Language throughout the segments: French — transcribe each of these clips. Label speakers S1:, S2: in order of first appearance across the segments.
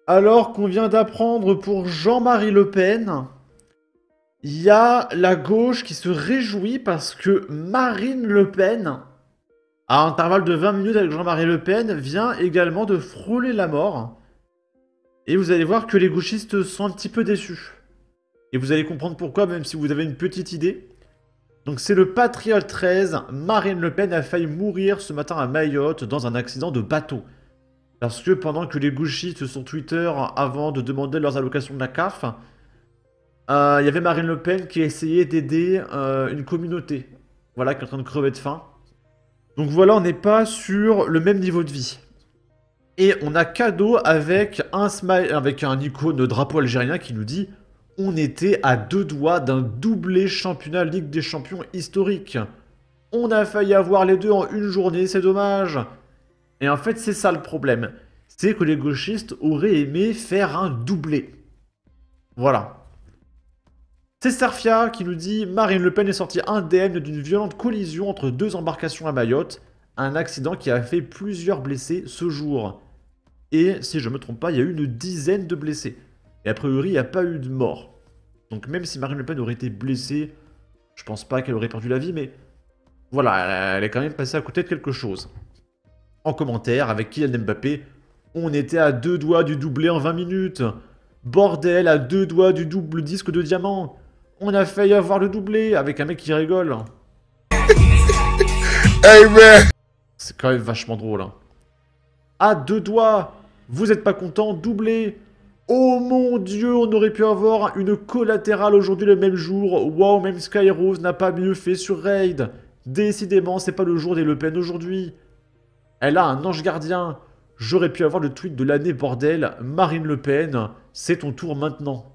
S1: Alors qu'on vient d'apprendre pour Jean-Marie Le Pen, il y a la gauche qui se réjouit parce que Marine Le Pen, à intervalle de 20 minutes avec Jean-Marie Le Pen, vient également de frôler la mort. Et vous allez voir que les gauchistes sont un petit peu déçus. Et vous allez comprendre pourquoi, même si vous avez une petite idée. Donc c'est le Patriot 13, Marine Le Pen a failli mourir ce matin à Mayotte dans un accident de bateau. Parce que pendant que les gauchistes sur Twitter, avant de demander leurs allocations de la CAF, il y avait Marine Le Pen qui essayait d'aider une communauté. Voilà, qui est en train de crever de faim. Donc voilà, on n'est pas sur le même niveau de vie. Et on a cadeau avec un smile, avec un icône de drapeau algérien qui nous dit « On était à 2 doigts d'un doublé championnat Ligue des Champions historique. On a failli avoir les deux en une journée, c'est dommage. » Et en fait, c'est ça le problème. C'est que les gauchistes auraient aimé faire un doublé. Voilà. C'est Serfia qui nous dit « Marine Le Pen est sortie indemne d'une violente collision entre deux embarcations à Mayotte. Un accident qui a fait plusieurs blessés ce jour. » Et si je me trompe pas, il y a eu une dizaine de blessés. Et a priori, il n'y a pas eu de mort. Donc même si Marine Le Pen aurait été blessée, je pense pas qu'elle aurait perdu la vie, mais voilà, elle est quand même passée à côté de quelque chose. En commentaire, avec Kylian Mbappé, on était à 2 doigts du doublé en 20 minutes. Bordel, à 2 doigts du double disque de diamant. On a failli avoir le doublé, avec un mec qui rigole.
S2: Hey man!
S1: C'est quand même vachement drôle, hein. À 2 doigts, vous êtes pas content, doublé. Oh mon dieu, on aurait pu avoir une collatérale aujourd'hui le même jour. Wow, même Skyrose n'a pas mieux fait sur Raid. Décidément, c'est pas le jour des Le Pen aujourd'hui. Elle a un ange gardien. J'aurais pu avoir le tweet de l'année, bordel. Marine Le Pen, c'est ton tour maintenant.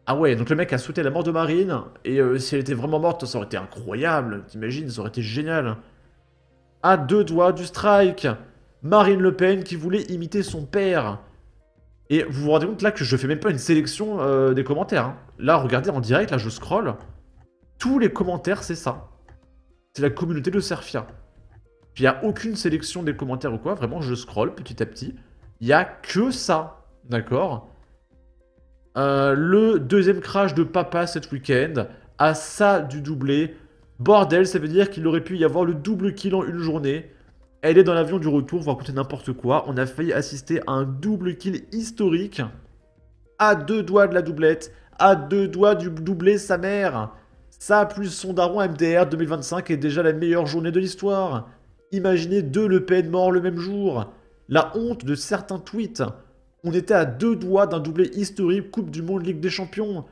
S1: Ah ouais, donc le mec a souhaité la mort de Marine. Et si elle était vraiment morte, ça aurait été incroyable. T'imagines, ça aurait été génial. À 2 doigts du strike. Marine Le Pen qui voulait imiter son père. Et vous vous rendez compte là que je fais même pas une sélection des commentaires, hein. Là, regardez en direct, là je scroll. Tous les commentaires, c'est ça. C'est la communauté de Serfia. Puis il n'y a aucune sélection des commentaires ou quoi. Vraiment, je scroll petit à petit. Il n'y a que ça. D'accord. Le deuxième crash de papa cet week-end. À ça du doublé. Bordel, ça veut dire qu'il aurait pu y avoir le double kill en une journée. Elle est dans l'avion du retour, vous racontez n'importe quoi. On a failli assister à un double kill historique. À 2 doigts de la doublette. À 2 doigts du doublé sa mère. Ça plus son daron MDR 2025 est déjà la meilleure journée de l'histoire. Imaginez 2 Le Pen morts le même jour. La honte de certains tweets. On était à 2 doigts d'un doublé historique Coupe du Monde Ligue des Champions.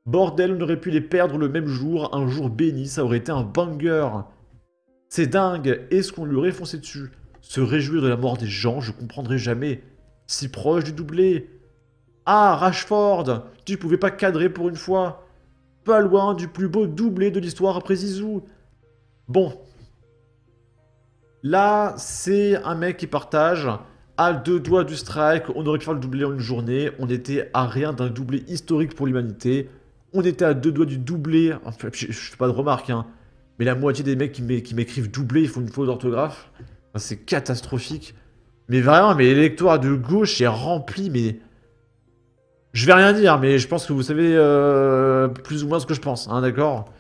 S1: Bordel, on aurait pu les perdre le même jour. Un jour béni, ça aurait été un banger. C'est dingue, est-ce qu'on lui aurait foncé dessus? Se réjouir de la mort des gens, je comprendrai jamais. Si proche du doublé. Ah, Rashford, tu pouvais pas cadrer pour une fois. Pas loin du plus beau doublé de l'histoire après Zizou. Bon. Là, c'est un mec qui partage. À 2 doigts du strike, on aurait pu faire le doublé en une journée. On était à rien d'un doublé historique pour l'humanité. On était à 2 doigts du doublé. Enfin, je fais pas de remarques, hein. Mais la moitié des mecs qui m'écrivent doublé, ils font une faute d'orthographe. Enfin, c'est catastrophique. Mais vraiment, mais l'électorat de gauche est rempli, mais... Je vais rien dire, mais je pense que vous savez plus ou moins ce que je pense, hein, d'accord?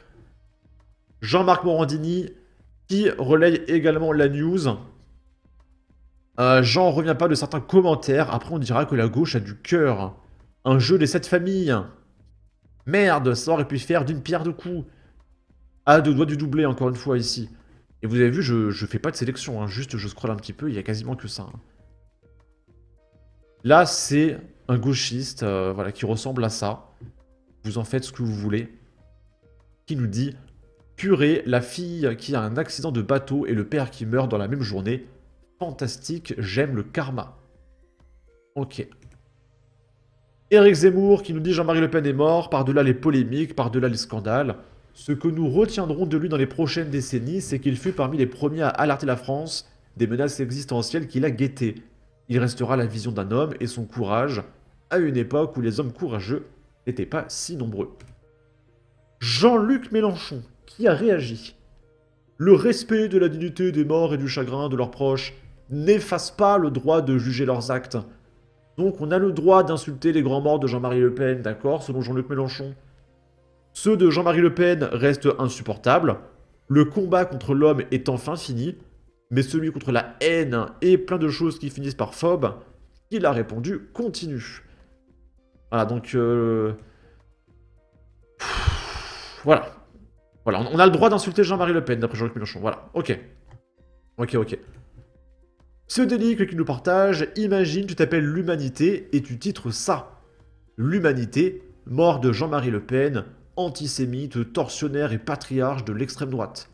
S1: Jean-Marc Morandini, qui relaye également la news. J'en reviens pas de certains commentaires. Après, on dira que la gauche a du cœur. Un jeu des 7 familles. Merde, ça aurait pu faire d'une pierre deux coups. À 2 doigts du doublé, encore une fois, ici. Et vous avez vu, je fais pas de sélection, hein, juste je scrolle un petit peu, il y a quasiment que ça, hein. Là, c'est un gauchiste, voilà, qui ressemble à ça. Vous en faites ce que vous voulez. Qui nous dit « Purée, la fille qui a un accident de bateau et le père qui meurt dans la même journée. Fantastique, j'aime le karma. » Ok. Éric Zemmour qui nous dit « Jean-Marie Le Pen est mort, par-delà les polémiques, par-delà les scandales. Ce que nous retiendrons de lui dans les prochaines décennies, c'est qu'il fut parmi les premiers à alerter la France des menaces existentielles qu'il a guettées. Il restera la vision d'un homme et son courage, à une époque où les hommes courageux n'étaient pas si nombreux. » Jean-Luc Mélenchon, qui a réagi. Le respect de la dignité des morts et du chagrin de leurs proches n'efface pas le droit de juger leurs actes. Donc on a le droit d'insulter les grands morts de Jean-Marie Le Pen, d'accord, selon Jean-Luc Mélenchon. Ceux de Jean-Marie Le Pen restent insupportables. Le combat contre l'homme est enfin fini. Mais celui contre la haine et plein de choses qui finissent par phobe, il a répondu continue. Voilà, donc... Voilà. Voilà, on a le droit d'insulter Jean-Marie Le Pen, d'après Jean-Luc Mélenchon. Voilà, ok. Ok. Ce délit qui nous partage, imagine tu t'appelles l'Humanité et tu titres ça. L'Humanité, mort de Jean-Marie Le Pen, antisémite, tortionnaire et patriarche de l'extrême droite.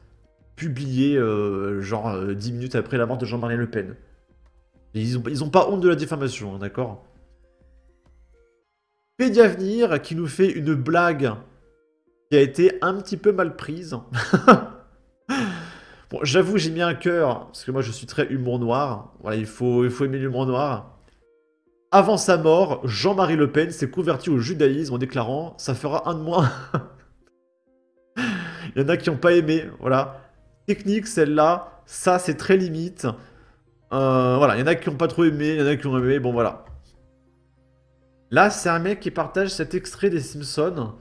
S1: Publié, 10 minutes après la mort de Jean-Marie Le Pen. Et ils ont pas honte de la diffamation, hein, d'accord? Pédiavenir, qui nous fait une blague qui a été un petit peu mal prise. Bon, j'avoue, j'ai mis un cœur, parce que moi je suis très humour noir. Voilà, il faut aimer l'humour noir. Avant sa mort, Jean-Marie Le Pen s'est converti au judaïsme en déclarant « ça fera un de moins ». Il y en a qui n'ont pas aimé, voilà. Technique, celle-là, ça c'est très limite. Voilà, il y en a qui n'ont pas trop aimé, il y en a qui ont aimé, bon voilà. Là, c'est un mec qui partage cet extrait des Simpsons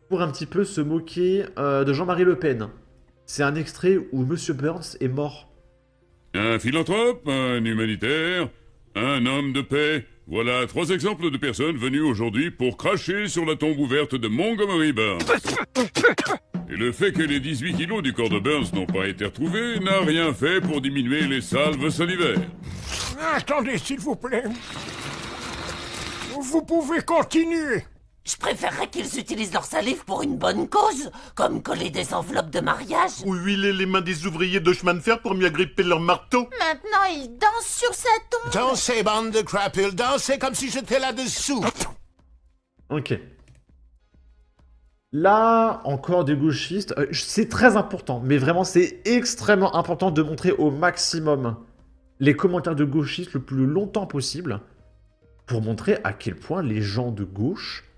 S1: pour un petit peu se moquer de Jean-Marie Le Pen. C'est un extrait où Monsieur Burns est mort.
S2: Un philanthrope, un humanitaire, un homme de paix. Voilà 3 exemples de personnes venues aujourd'hui pour cracher sur la tombe ouverte de Montgomery Burns. Et le fait que les 18 kilos du corps de Burns n'ont pas été retrouvés n'a rien fait pour diminuer les salves salivaires.
S3: Attendez, s'il vous plaît. Vous pouvez continuer.
S4: Je préférerais qu'ils utilisent leur salive pour une bonne cause, comme coller des enveloppes de mariage.
S5: Ou huiler les mains des ouvriers de chemin de fer pour mieux agripper leur marteau.
S6: Maintenant, il danse sur sa tombe.
S3: Dansez, bande de crapules, dansez comme si j'étais là-dessous.
S1: Ok. Là, encore des gauchistes. C'est très important, mais vraiment, c'est extrêmement important de montrer au maximum les commentaires de gauchistes le plus longtemps possible pour montrer à quel point les gens de gauche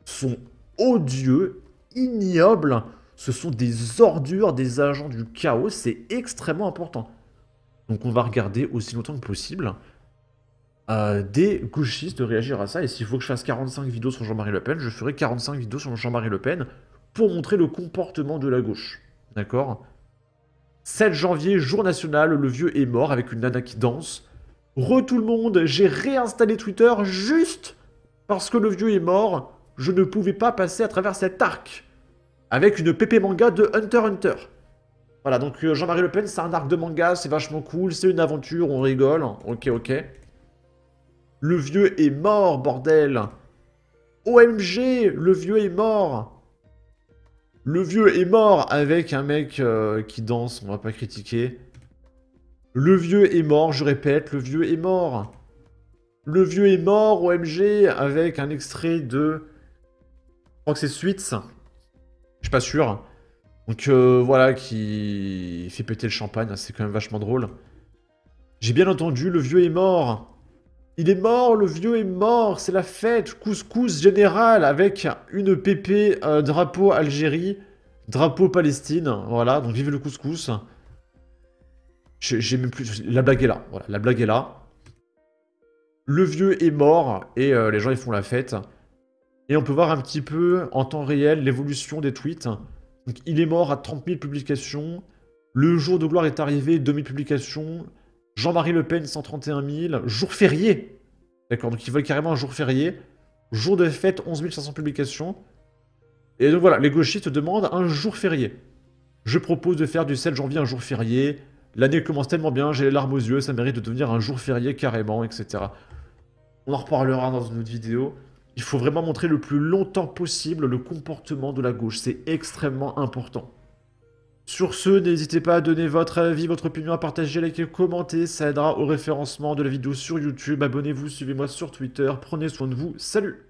S1: sont odieux, ignobles, ce sont des ordures, des agents du chaos, c'est extrêmement important. Donc on va regarder aussi longtemps que possible des gauchistes réagir à ça, et s'il faut que je fasse 45 vidéos sur Jean-Marie Le Pen, je ferai 45 vidéos sur Jean-Marie Le Pen pour montrer le comportement de la gauche. D'accord ? 7 janvier, jour national, le vieux est mort avec une nana qui danse. Tout le monde, j'ai réinstallé Twitter juste parce que le vieux est mort. Je ne pouvais pas passer à travers cet arc avec une pépé manga de Hunter x Hunter. Voilà, donc Jean-Marie Le Pen, c'est un arc de manga, c'est vachement cool, c'est une aventure, on rigole. Ok. Le vieux est mort, bordel. OMG, le vieux est mort. Le vieux est mort avec un mec qui danse, on va pas critiquer. Le vieux est mort, je répète, le vieux est mort. Le vieux est mort, OMG, avec un extrait de... Je crois que c'est Sweets. Je suis pas sûr. Donc voilà, qui fait péter le champagne, c'est quand même vachement drôle. J'ai bien entendu, le vieux est mort. Il est mort, le vieux est mort, c'est la fête, couscous général, avec une pépé, drapeau Algérie, drapeau Palestine, voilà, donc vive le couscous. J'ai même plus... La blague est là, voilà, la blague est là. Le vieux est mort, et les gens ils font la fête. Et on peut voir un petit peu, en temps réel, l'évolution des tweets. Donc il est mort à 30 000 publications. Le jour de gloire est arrivé, 2000 publications. Jean-Marie Le Pen, 131 000. Jour férié. D'accord, donc ils veulent carrément un jour férié. Jour de fête, 11 500 publications. Et donc voilà, les gauchistes demandent un jour férié. Je propose de faire du 7 janvier un jour férié. L'année commence tellement bien, j'ai les larmes aux yeux, ça mérite de devenir un jour férié carrément, etc. On en reparlera dans une autre vidéo. Il faut vraiment montrer le plus longtemps possible le comportement de la gauche. C'est extrêmement important. Sur ce, n'hésitez pas à donner votre avis, votre opinion, à partager, liker, commenter. Ça aidera au référencement de la vidéo sur YouTube. Abonnez-vous, suivez-moi sur Twitter. Prenez soin de vous. Salut!